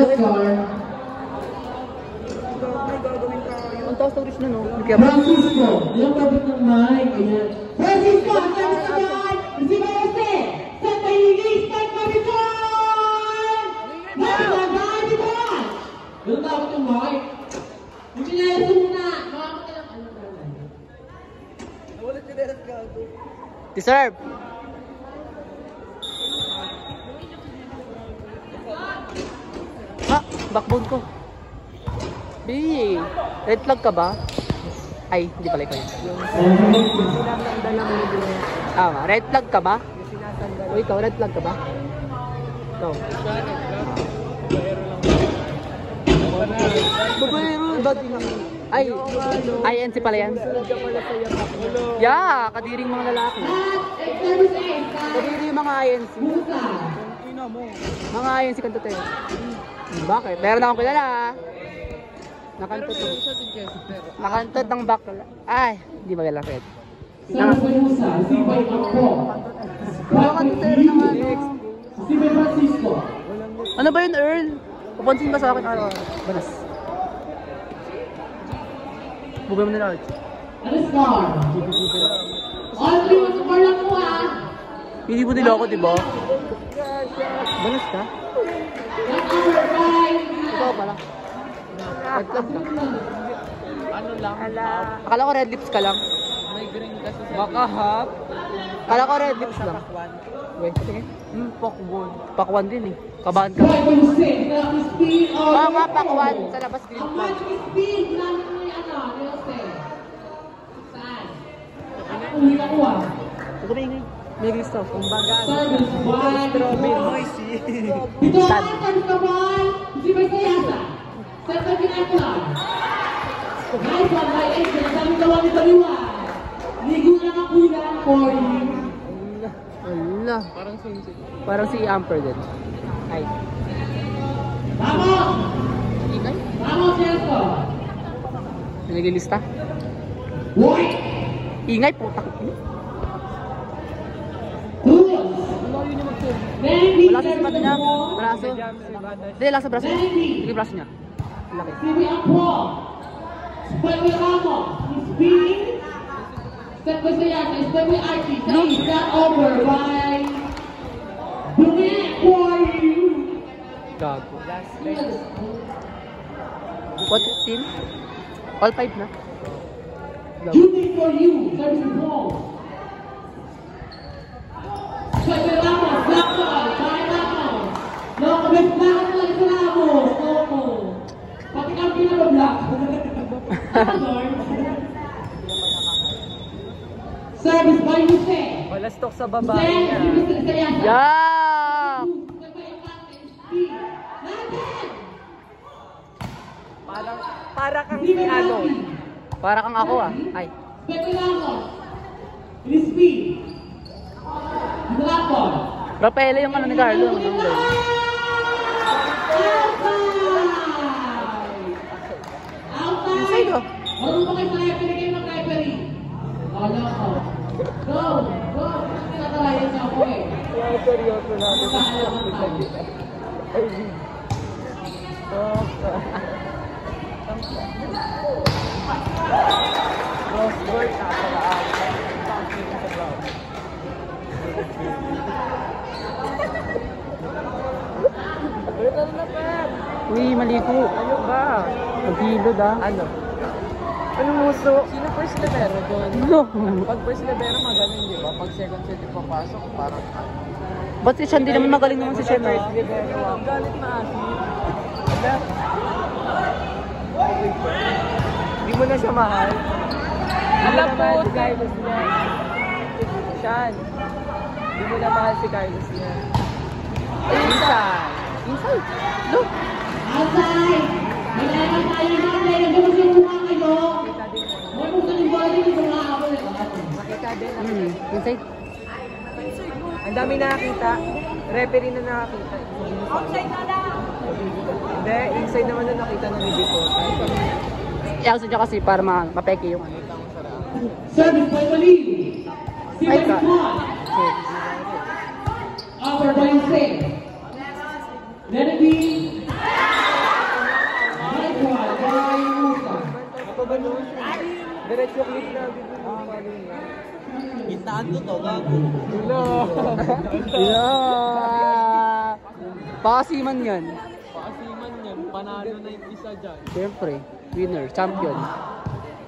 score. Ang taas ng reach na, no? Francisco, yung kapit ng mic. Francisco, ang sabi sa mic. Si Jose, sa Tayilis, sa Kapitol! Magagay, di ba? Yung kapit ng mic. Yung pinalas muna. Nawalit ka na ka. Deserve! Ah! Backbone ko. Bi! Red flag ka ba? Ay, hindi pala ikaw yun. Tama. Red flag ka ba? O ikaw, red flag ka ba? Ikaw. Babaero, ba't ay, INC pala yan. Yeah, kadiring mga lalaki. Kadiri yung mga INC. Mga INC kanto tayo. Bakit? Meron akong kilala. Nakantot ng bakla. Ay, hindi ba kailan red? Nakantot ng ano. Ano ba yun, Earl? Papansin ba sa akin? Banas. Bugay mo nila, Arch. Ano score? Only one score lang mo, ha? Hindi mo nila ako, diba? Banas ka? Ikaw pala. Red flag ka. Ano lang? Akala ko red lips ka lang. May green kasi sa baka hap. Akala ko red lips lang. Wait, sige. Pakwan. Pakwan din eh. Kabahan ka. Oo nga, pakwan. Sa labas green flag. Huwag ka maingay. May gusto. Kumbaga, strawberry noisy. Sad. Ala. Parang si Amper din. Ay. Vamos! Ingay? Vamos, Celso! Naglilista? Boy! Ingay, putak. Wala sa sibat niya. Braso. Hindi, lang sa braso. Sige, braso niya. Laki. Sibi Apo! Step with Ramos! Speed! Step with Sayasa! Step with Archie! Say, got over by... Dumet for you! Gago. What 15? All 5 na. Duty for you! Service and ball! Step with Ramos! Black ball! By Ramos! No, kabit na ka talaga sa Ramos! No! Pati kang pinaka-block! Service by Jose! Palastok sa babae niya. Yeah! Para kang si ano. Para kang ako ah. Ay. Rapele yung ano ni Carlo. Inside oh. Marunong pa kayo sa referee kayo mag-referee. Wala ko. Go! Go! Kasi nakalayan niya ako eh. Seryoso natin. Crossboard nakalaan. Uy, maligo. Ano ba? Maghilod ah. Ano? Anong muso? Sino first libero doon? No. Pag first libero magaling, di ba? Pag second set papasok, parang Ba't si Sean? Di naman magaling naman si Sean. first libero. Ang galit na asin. Wala. Hindi mo na siya mahal. Alam po si Carlos niya. Sean. Hindi mo na mahal si Carlos niya. Inside. Inside. Look. Outside! May naman tayo na kayo. Nagbukas yung mukha kayo. May gusto yung body dito nga ako. Makita din. Inside. Ang dami nakakita. Referee na nakakita. Outside na lang! Hindi, inside naman na nakita ng video ko. I-outside niya kasi para mapeke yung ano. Service by Maliw. Si Ay, ka. Malikwan. Upper by Jose. Let it be. ganun. Diretso click na. Follow na. Gintaan ko to, gago. Yeah! Pakasiman yan. Pakasiman yan. Panalo na yung isa dyan. Siyempre, winner, champion.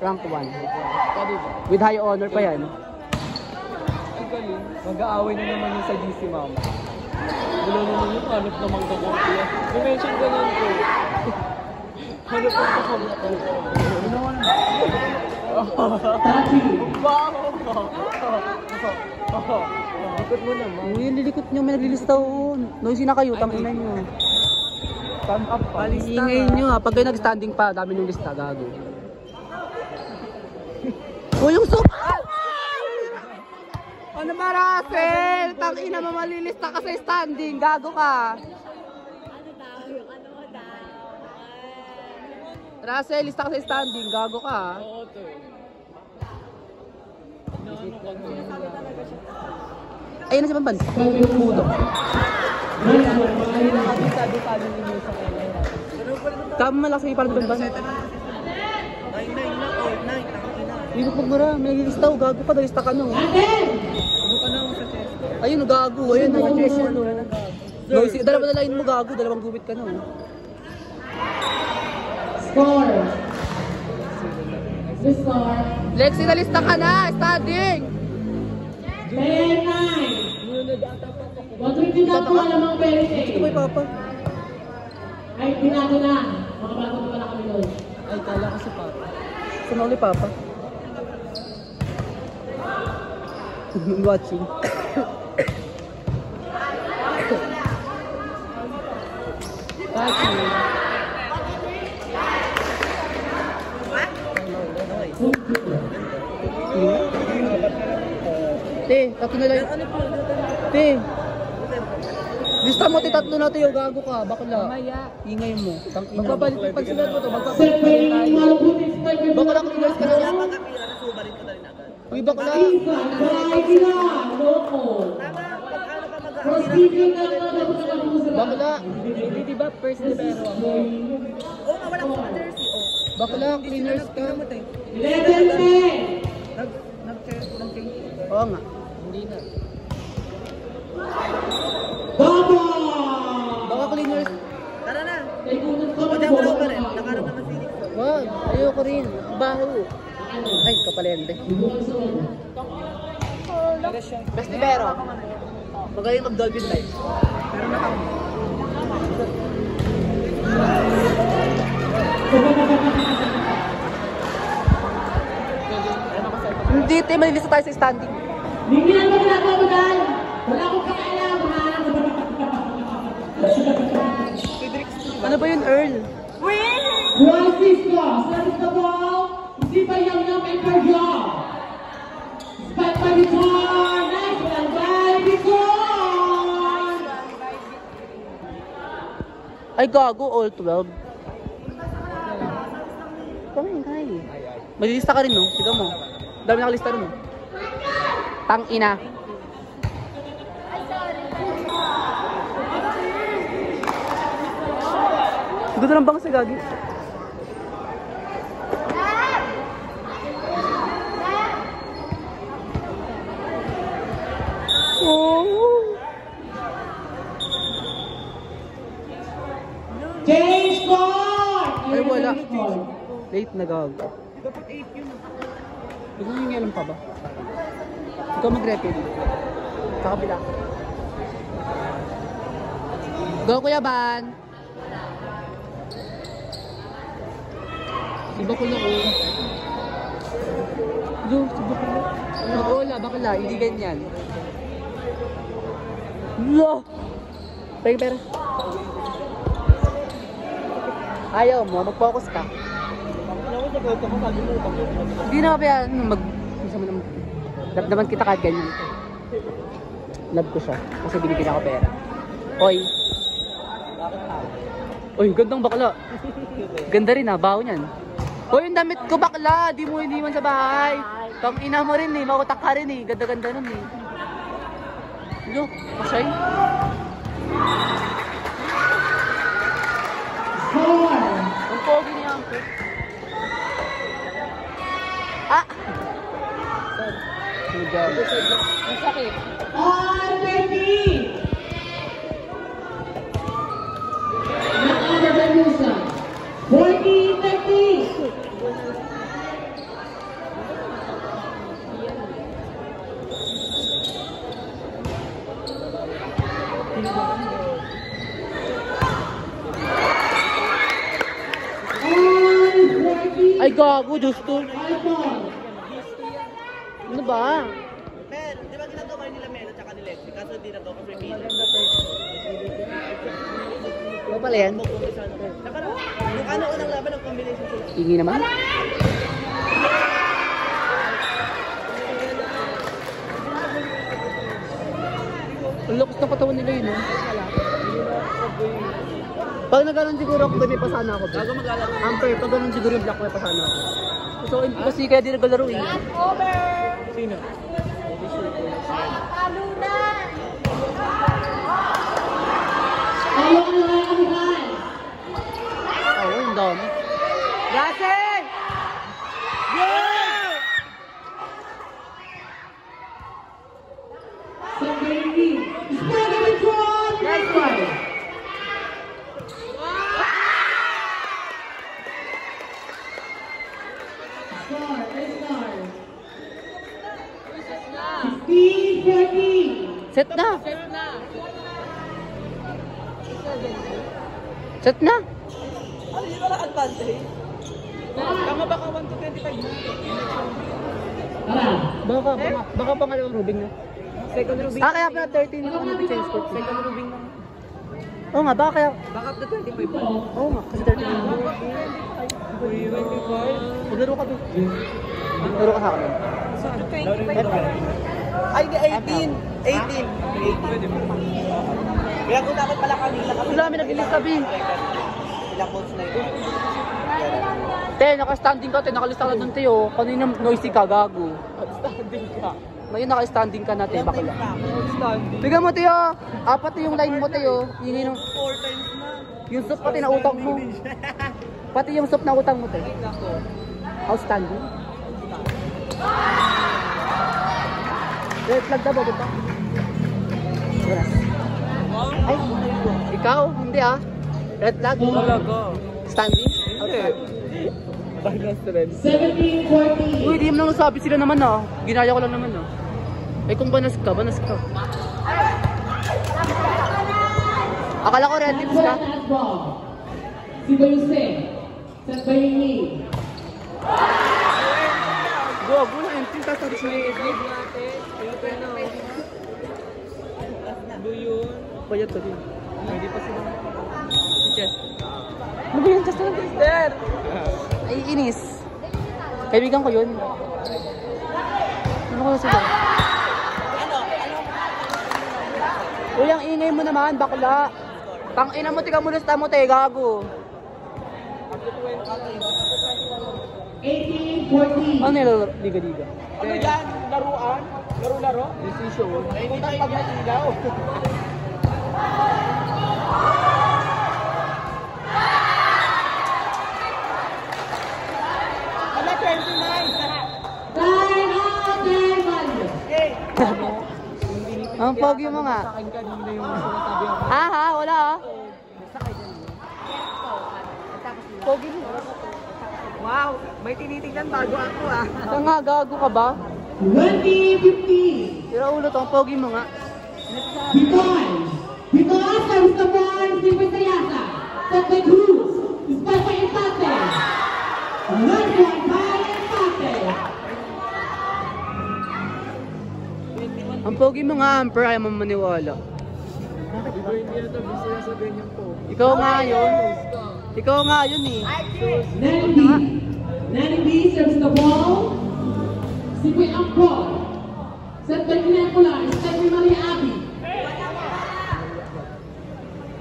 Rank 1. Pwede ba? With high honor pa yan. Ang galing. Mag-aaway na naman yung sa GC mama. Wala naman yung hanap na magkakopya. May mention ganun ko. Hanap na magkakopya. Likot mo naman. Uy, lilikot nyo, may naglilistaw. Noisy na kayo, tangina nyo. Stand up pa. Ingay nyo ha, pag kayo nag-standing pa, dami nyung lista, gago. Uy, yung soup! Ano ba, Russell? Tangina mo, malilista ka sa standing, gago ka. Russell, lista ka sa standing, gago ka. Oo to. Ayun na si Bamban. Puto. Sabi niyo sa kanya. Kama malaki para sa Bamban. 9-9 na, oh, 9, tangina. Ibig magmura, may naglilistaw, gago ka, nalista ka no. Ano ka na ako sa chest? Ayun, gago, ayun, nag-chest yan no. Noisy, dalawa na line mo, gago, dalawang gubit ka no. Score. The score. Lexi, nalista ka na, standing! 10-9. Huwag rin din ako alam ang very Ito ba yung papa? Ay, binago na. Makabago na pala kami doon. Ay, kala ko si Papa. Saan ako ni papa? Watching. Te, tatlo na lang. Te. Lista mo, te, tatlo na tayo, gago ka, bakla. Mamaya. Ingay mo. Tangina. Magpapalik, pag sinulat mo to, Sir, magpapalik pwede tayo. malubutin sa tayo. Bakla, cleaners ka na lang. Subalit ko na rin agad. Uy, bakla. Isa, variety na. Loko. Procedure na lang na dapat na lang sa Bakla. Hindi, di ba first libero ako? Oo nga, wala ko sa jersey, oh. Bakla, cleaners ka. 11-10. Oo nga. Hindi na. Baba! Baka cleaners. Tara na. May kunot ka O, man diyan po. mo lang pa rin. Nakaroon naman Phoenix. Wag, ayoko rin. Baho. Ay, kapalente. Best libero. Magaling mag-Dolphin Life. Pero nakang... Hindi, te, malilista tayo sa standing. Bigyan mo na ako dyan. Wala akong pakialam, ha? Ano ba yun, Earl? Francisco, service the ball. Si Bayang na may perjo. Spike by the car. Nice one by the car. Ay, gago, all 12. Kamay. Malilista ka rin, no? Sigaw mo. Dami nakalista rin, no? Tang-ina. Ganda ng bang sa gagi. Oh. Change score. Ay, wala. Late na gago. Dapat 8 yun. Huwag mo yung alam pa ba? Ikaw mag-refill. Sa kabila. Go, Kuya Ban! Iba ko na, oh. Go, iba ko na. Mag-ola, bakla, hindi ganyan. No! Pera. Ayaw mo, mag-focus ka. Hindi na ba yan, love naman kita kahit ganyan. Love ko siya, kasi binigyan ako pera. Oy. Oy, gandang bakla. Ganda rin ha, baho niyan. Oy, yung damit ko bakla, di mo iniwan sa bahay. Tang ina mo rin eh, mautak ka rin eh. Ganda-ganda nun eh. Look, masay. Score. Ang pogi niya ang dyan. Ang sakit. On 30. Nakama Danusa. 40-30. Ay, gago, Diyos to. Icon. Ano ba? Pero, di ba ginagawa nila Melo tsaka ni Lexi? Kaso di nagawa ko for Melo. Ano pala yan? Yung ano unang laban, ng combination sila. Hingi naman. Ang lakas ng katawan nila yun, no? Pag nag-ganon siguro ako, may pasana ako. Bago maglalaro. Amper, pag ganon siguro yung black, may pasana ako. So, kasi kaya di naglalaro eh. Sino? Ayaw na lang ang high. Oo, yung dami. Gasing! Sabini. Stagger control. Nice one. Star. 15-14. Set na! Set na! Ano yun wala advantage? Tama baka 1 to 25 na? Tara. Baka pangalawang rubing na. Second rubing. Kaya pala 13 ako nag-change court. Second rubing na. Oo nga, baka kaya... Baka up to 25 pa. Oo nga, kasi 13 na. 25? Maglaro ka doon. Maglaro ka sa akin. Saan? 25. Ay, 18. 18. Kaya kung dapat pala kanila kasi... Wala kami nag-ilis sabi. Sila coach na yun. Te, naka-standing ka, te. Nakalista ka doon, te, oh. Kanina noisy ka, gago. Standing ka. Ngayon naka-standing ka na, te. Bakla. Standing. Bigyan mo, te, oh. Apat na yung line mo, te, oh. Hingi nung... 4 times na. Yung soup pati na utang mo. Pati yung soup na utang mo, te. Outstanding. Red flag daw, bago pa. Yes. Ay, ikaw? Hindi ah. Red flag? Talaga. Standing? Balance red. 17-14. Uy, di mo lang nasabi sila naman ah. Ginaya ko lang naman ah. Eh kung banas ka, banas ka. Akala ko red tips ka. Si Bayuse. Sa Bayini. Gago na, yung tinta sa display. Payat to din. Hindi pa sila. Chess. Ano ba yun? Chess na lang, Twister. Ay, inis. Kaibigan ko yun. Ano ko na sila? Uy, ang ingay mo naman, bakla. Tangina mo, tika mo lista mo, te, gago. 18-14. Ano nila, liga-liga? Ano yan? Laruan? Laro-laro? Decision. Putang pag may ilaw. Ala, 29! Sarap! Time out, Derman. Okay! Ang pogi mo nga. Akin kanina yung sinasabi ako. Ha, wala ah. Pogi mo. Wow! May tinitingnan bago ako ah. Ito nga, gago ka ba? 20-15. Tira ulo to, ang pogi mo nga. Because serves the ball, si Visayasa. Set the Cruz. Espasa empate. Last one by empate. Ang pogi mo nga, Amper, ayaw mo maniwala. Iba hindi na tabi sila sa ganyan po. Ikaw nga yun. Ikaw nga yun eh. Nanny B serves the ball. Si Kuy Ampol. Set by Pinakula. Stephen Maria Abi.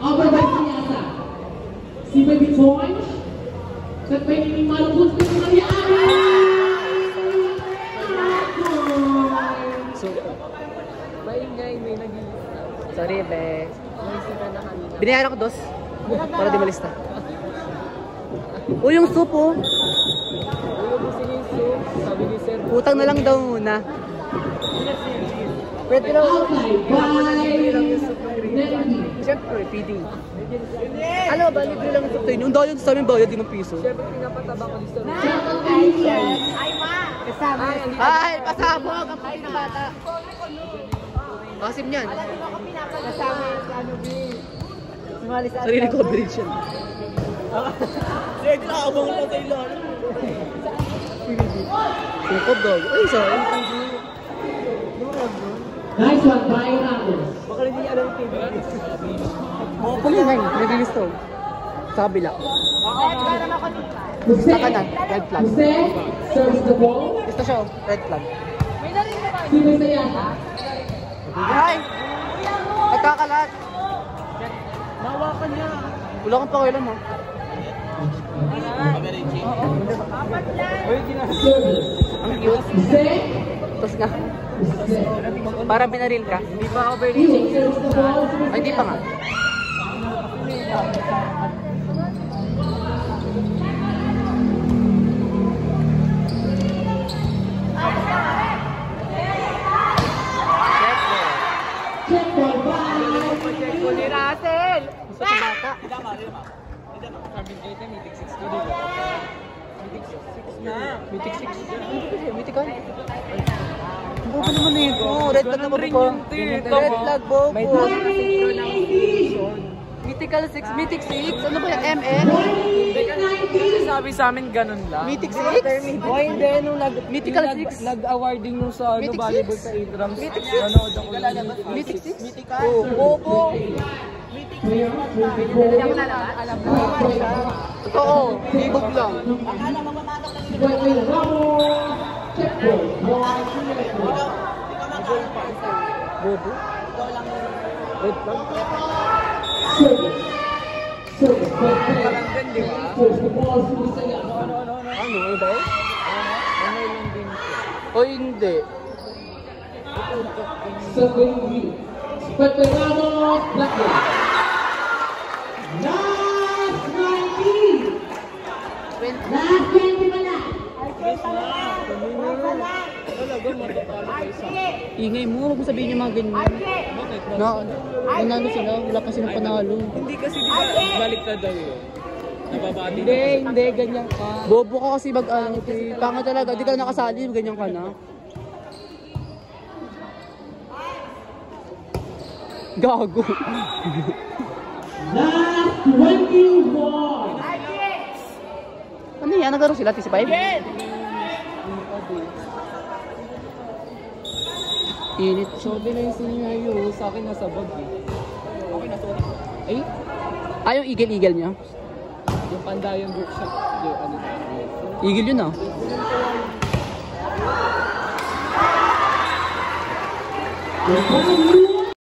Over by Visayasa. Si Baby Toy. Set by Nini Malupos. Stephen Maria Abi. So, Maingay, may naging... sorry, be. May sika na kanina. Binayaran ko dos. Para di malista. Uy, yung soup oh. Uy, gusto niyo yung soup. Sabi ni Sir. Utang na lang daw muna. Pwede lang. Outside by Nelly. Siyempre, PD. Ano ba, libre lang ito. Yung dayon sa amin bayad 5 piso. Siyempre, pinapatabang ko dito. Ay, pasabog! Ang kain na bata. Kasim niyan. Kasama yung sa ano, B. Sumali sa Sarili coverage yan. Sige, nakakabang na tayo lang. Tungkod daw. Ay, sorry. Nice one by Ramos. Baka hindi niya alam yung PD. Ano yun? Nag-release to. Sa kabila. Jose. Sa kanan. Red flag. Jose serves the ball. Gusto siya. Red flag. Sino Sayata? Ay! Nagkakalat. Nawakan niya. Wala kang pakialam ha. Uy, ginagawa. Service. Ang cute. Jose. Tapos nga. Jose. Parang binaril ka. Hindi pa ako pwede. Hughes serves the ball. Ay, hindi pa nga. Check ball by. Kuli Russell! Gusto sa bata. Mythic 6. Mythic ka? Bobo naman na yun. Red flag na bobo ko. Red flag bobo. May Mythical 6. Mythic 6. Ano ba yan? ML? sabi sa amin ganun lang. Mythic 6? O hindi, nung Mythical yung 6? nag-awarding nung sa ano, Mythic volleyball 6? sa Abrams. Mythic 6? Nanood ako ng Mythic 6? Oo, bobo. Totoo. Libog lang. By Ramos. Check ball. Bobo? Red flag? Service. Service. Parang din, di ba? Serves the ball. Sino Sayata? Ano? Ano ba? Ano lang din siya. O hindi. Second view. Veterano Blackburn. Last 19. Last 20 na lang. Talaga, matatalo kayo sa... Ingay mo. Huwag mo sabihin yung mga ganyan. Nanalo sila. Wala pa silang panalo. Hindi kasi di ba, balik ka daw yun. Nababati Hindi. Ganyan ka. Bobo ka kasi ano. Panga talaga. Di ka nakasali. Ganyan ka na. Gago. Last 21. Ano yan? Nagaro sila? TC5? Init. Sabi na yung senior sa akin nasa bag eh. Okay na, sorry. Ay? Ah, yung eagle niya? Yung Pandayan workshop. Yung ano na. Eagle yun ah. The